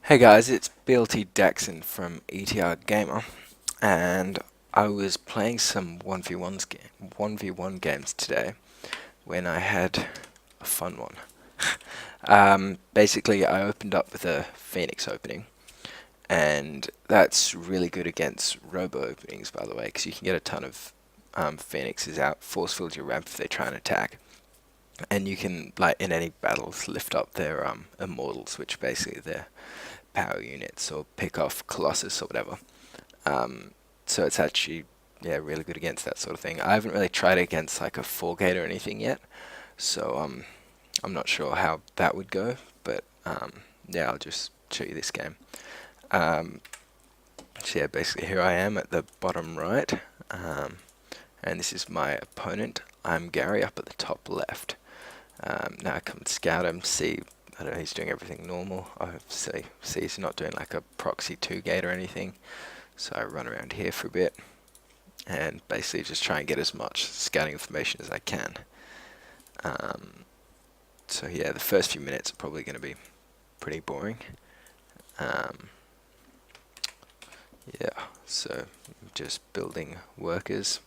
Hey guys, it's BLT Daxon from ETR Gamer, and I was playing some 1v1 games today when I had a fun one. Basically, I opened up with a Pheonix opening, and that's really good against robo openings, by the way, because you can get a ton of Pheonixes out, force field your ramp if they try and attack, and you can, like in any battles, lift up their immortals, which basically they're power units, or pick off Colossus or whatever. So it's actually, yeah, really good against that sort of thing. I haven't really tried it against like a 4-gate or anything yet, so I'm not sure how that would go, but yeah, I'll just show you this game. So yeah, basically here I am at the bottom right, and this is my opponent. I'm Gary up at the top left. Now I come scout him, see, I don't know, he's doing everything normal. I see he's not doing like a proxy 2-gate or anything. So I run around here for a bit and basically just try and get as much scouting information as I can. So yeah, the first few minutes are probably going to be pretty boring. Yeah, so just building workers,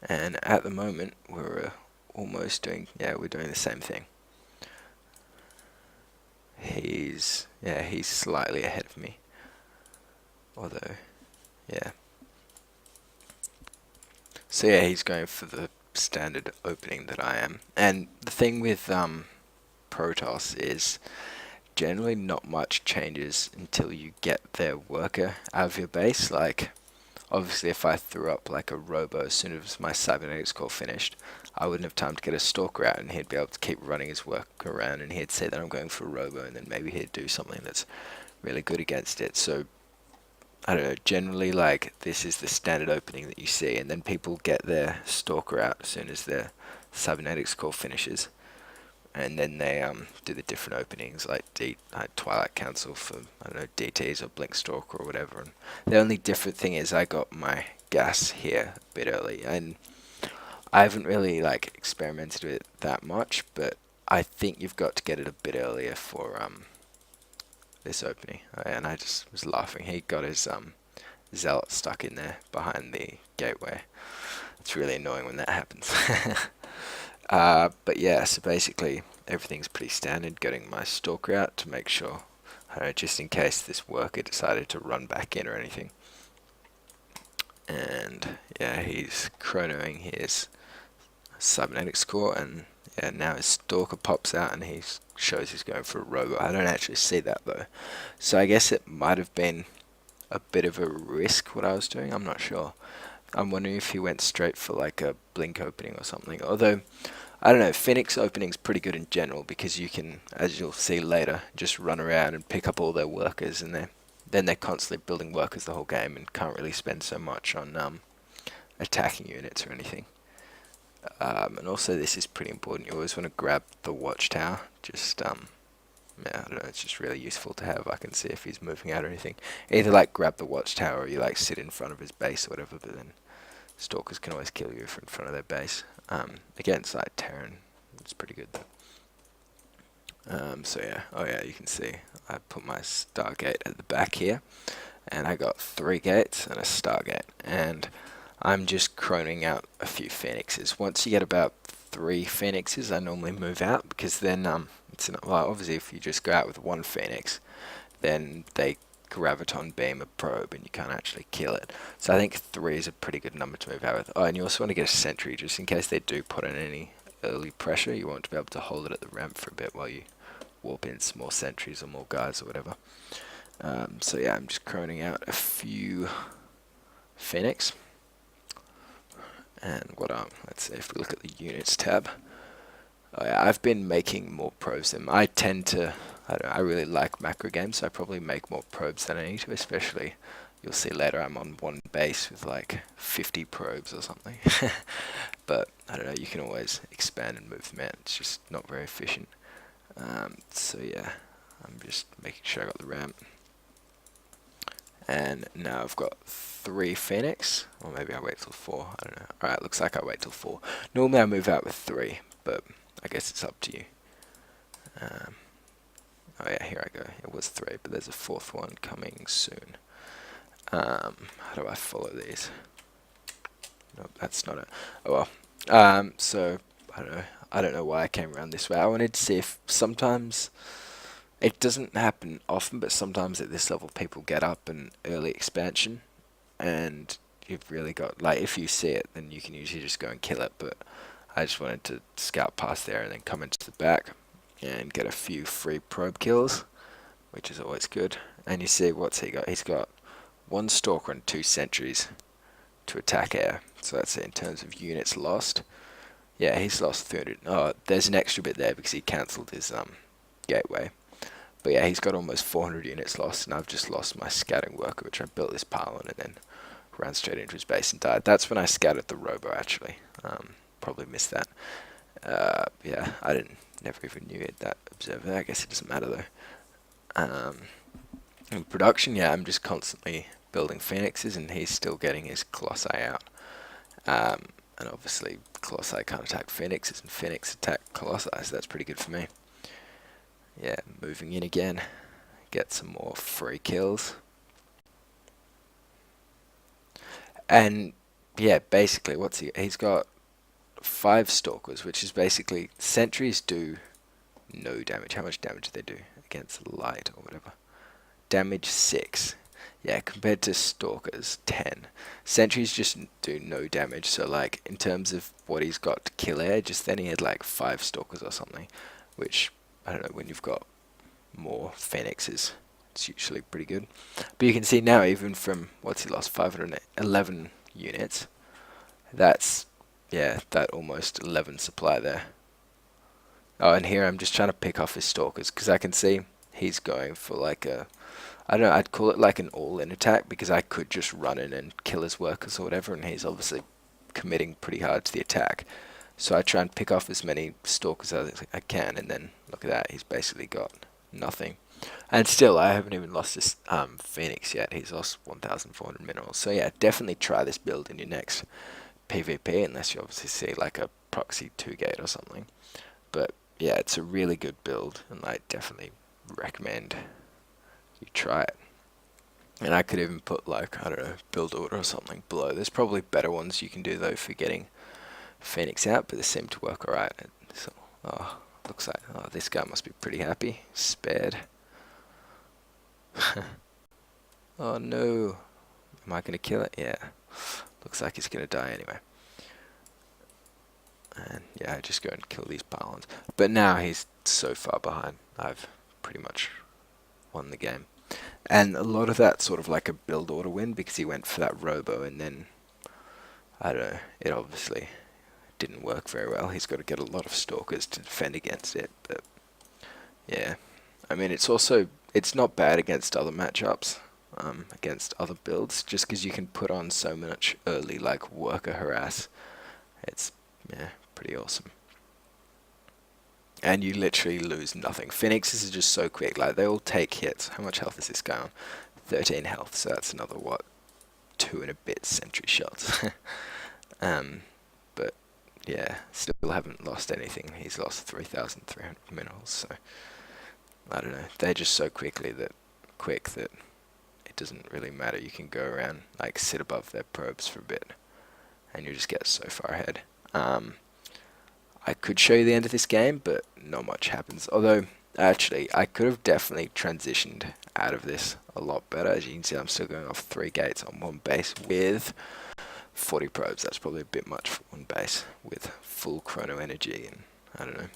and at the moment we're almost doing, yeah, we're doing the same thing. He's slightly ahead of me, although, yeah. So yeah, he's going for the standard opening that I am. And the thing with Protoss is generally not much changes until you get their worker out of your base. Like, obviously if I threw up like a robo as soon as my cybernetics core finished, I wouldn't have time to get a stalker out, and he'd be able to keep running his work around, and he'd say that I'm going for a robo, and then maybe he'd do something that's really good against it. So I don't know, generally like this is the standard opening that you see, and then people get their stalker out as soon as their cybernetics core finishes, and then they do the different openings like Twilight Council for, I don't know, DTs or Blink Stalker or whatever. And the only different thing is I got my gas here a bit early, and I haven't really like experimented with it that much, but I think you've got to get it a bit earlier for this opening. And I just was laughing. He got his zealot stuck in there behind the gateway. It's really annoying when that happens. But yeah, so basically everything's pretty standard. Getting my stalker out to make sure, I don't know, just in case this worker decided to run back in or anything. And yeah, he's chronoing his cybernetics core, and yeah, now his stalker pops out and he shows he's going for a robo. I don't actually see that though, so I guess it might have been a bit of a risk what I was doing. I'm not sure. I'm wondering if he went straight for like a blink opening or something. Although, I don't know, Phoenix opening's pretty good in general because you can, as you'll see later, just run around and pick up all their workers, and then they're constantly building workers the whole game and can't really spend so much on attacking units or anything. And also this is pretty important. You always want to grab the watchtower. Just yeah, I don't know, it's just really useful to have. I can see if he's moving out or anything. Either like grab the watchtower or you like sit in front of his base or whatever, but then stalkers can always kill you if you're in front of their base. Against like Terran, it's pretty good though. So yeah, oh yeah, you can see I put my Stargate at the back here, and I got 3 gates and a Stargate, and I'm just croning out a few Phoenixes. Once you get about 3 Phoenixes, I normally move out, because then it's not, well, obviously if you just go out with 1 Phoenix, then they graviton beam a probe and you can't actually kill it. So I think 3 is a pretty good number to move out with. Oh, and you also want to get a sentry just in case they do put in any early pressure. You want to be able to hold it at the ramp for a bit while you warp in some more sentries or more guys or whatever. So yeah, I'm just croning out a few Phoenix. And let's see if we look at the units tab. Oh yeah, I've been making more probes than I tend to. I really like macro games, so I probably make more probes than I need to. Especially, you'll see later, I'm on one base with like 50 probes or something. But I don't know. You can always expand and move them out. It's just not very efficient. So yeah, I'm just making sure I got the ramp. And now I've got 3 Phoenix, or maybe I wait till 4, I don't know. Alright, looks like I wait till 4. Normally I move out with 3, but I guess it's up to you. Oh yeah, here I go. was 3, but there's a 4th one coming soon. How do I follow these? Nope, that's not it. Oh well. So I don't know. I don't know why I came around this way. I wanted to see if sometimes it doesn't happen often, but sometimes at this level people get up an early expansion, and you've really got, like, if you see it, then you can usually just go and kill it. But I just wanted to scout past there and then come into the back and get a few free probe kills, which is always good. And you see, what's he got? He's got 1 stalker and 2 sentries to attack air. So that's it in terms of units lost. Yeah, he's lost 300. Oh, there's an extra bit there because he cancelled his gateway. But yeah, he's got almost 400 units lost, and I've just lost my scouting worker, which I built this pile on and then ran straight into his base and died. That's when I scouted the robo, actually. Probably missed that. Yeah, I never even knew it, that observer. I guess it doesn't matter though. In production, yeah, I'm just constantly building Phoenixes, and he's still getting his Colossi out. And obviously, Colossi can't attack Phoenixes, and Phoenix attack Colossi, so that's pretty good for me. Yeah, moving in again, get some more free kills. And yeah, basically, he's got 5 stalkers, which is basically, sentries do no damage. How much damage do they do against light or whatever? Damage 6. Yeah, compared to stalkers, 10. Sentries just do no damage, so like, in terms of what he's got to kill air, just then he had like 5 stalkers or something, which, I don't know, when you've got more Phoenixes, it's usually pretty good. But you can see now, even from, what's he lost, 511 units, that's, yeah, that almost 11 supply there. Oh, and here I'm just trying to pick off his stalkers, because I can see he's going for like a, I don't know, I'd call it like an all-in attack, because I could just run in and kill his workers or whatever, and he's obviously committing pretty hard to the attack. So I try and pick off as many stalkers as I can, and then look at that, he's basically got nothing. And still, I haven't even lost this Phoenix yet. He's lost 1,400 minerals. So yeah, definitely try this build in your next PvP, unless you obviously see like a proxy 2-gate or something. But yeah, it's a really good build, and I definitely recommend you try it. And I could even put like, I don't know, build order or something below. There's probably better ones you can do though for getting Phoenix out, but they seem to work alright. So, oh, looks like, oh, this guy must be pretty happy. Spared. Oh no. Am I gonna kill it? Yeah. Looks like he's gonna die anyway. And yeah, I just go and kill these pylons. But now he's so far behind. I've pretty much won the game. And a lot of that sort of like a build order win, because he went for that robo, and then, I don't know, it obviously didn't work very well. He's got to get a lot of stalkers to defend against it. But yeah, I mean, it's not bad against other matchups, against other builds, just because you can put on so much early like worker harass. It's, yeah, pretty awesome. And you literally lose nothing. Phoenixes is just so quick, like they all take hits. How much health is this guy on? 13 health, so that's another, what, 2 and a bit sentry shots. But yeah, still haven't lost anything. He's lost 3,300 minerals, so I don't know. They're just so quick that it doesn't really matter. You can go around, like sit above their probes for a bit, and you just get so far ahead. I could show you the end of this game, but not much happens. Although, actually, I could have definitely transitioned out of this a lot better. As you can see, I'm still going off 3 gates on 1 base with 40 probes. That's probably a bit much for 1 base with full chrono energy, and I don't know.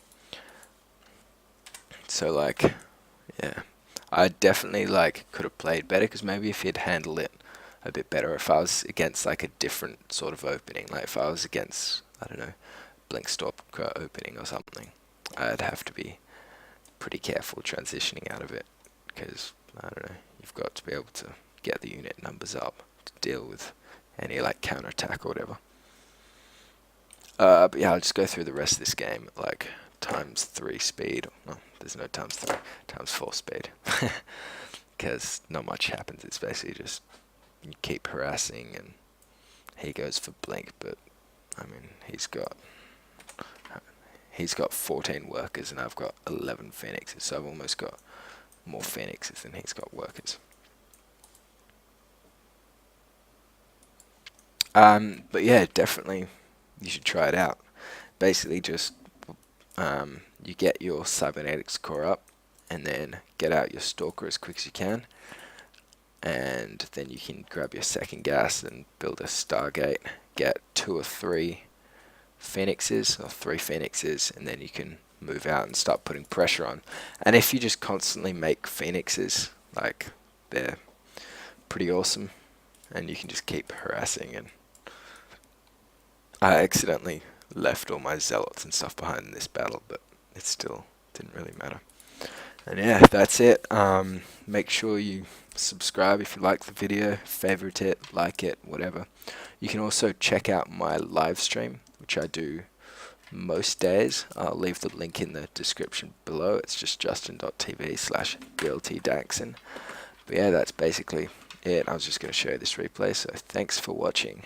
So, like, yeah, I definitely like could have played better, because maybe if he'd handled it a bit better, if I was against like a different sort of opening, like if I was against, I don't know, blink stop opening or something, I'd have to be pretty careful transitioning out of it, because I don't know, you've got to be able to get the unit numbers up to deal with any like counterattack or whatever. But yeah, I'll just go through the rest of this game at like ×3 speed. No, there's no ×3, ×4 speed, because not much happens. It's basically just you keep harassing, and he goes for blink, but I mean, he's got 14 workers, and I've got 11 Phoenixes, so I've almost got more Phoenixes than he's got workers. But yeah, definitely you should try it out. Basically, just you get your cybernetics core up, and then get out your stalker as quick as you can, and then you can grab your second gas and build a Stargate. Get 2 or 3 Phoenixes, or 3 Phoenixes, and then you can move out and start putting pressure on. And if you just constantly make Phoenixes, like, they're pretty awesome, and you can just keep harassing. And I accidentally left all my zealots and stuff behind in this battle, but it still didn't really matter. And yeah, that's it. Make sure you subscribe if you like the video, favorite it, like it, whatever. You can also check out my live stream, which I do most days. I'll leave the link in the description below. It's just justin.tv/BLTDaxon. But yeah, that's basically it. I was just going to show you this replay, so thanks for watching.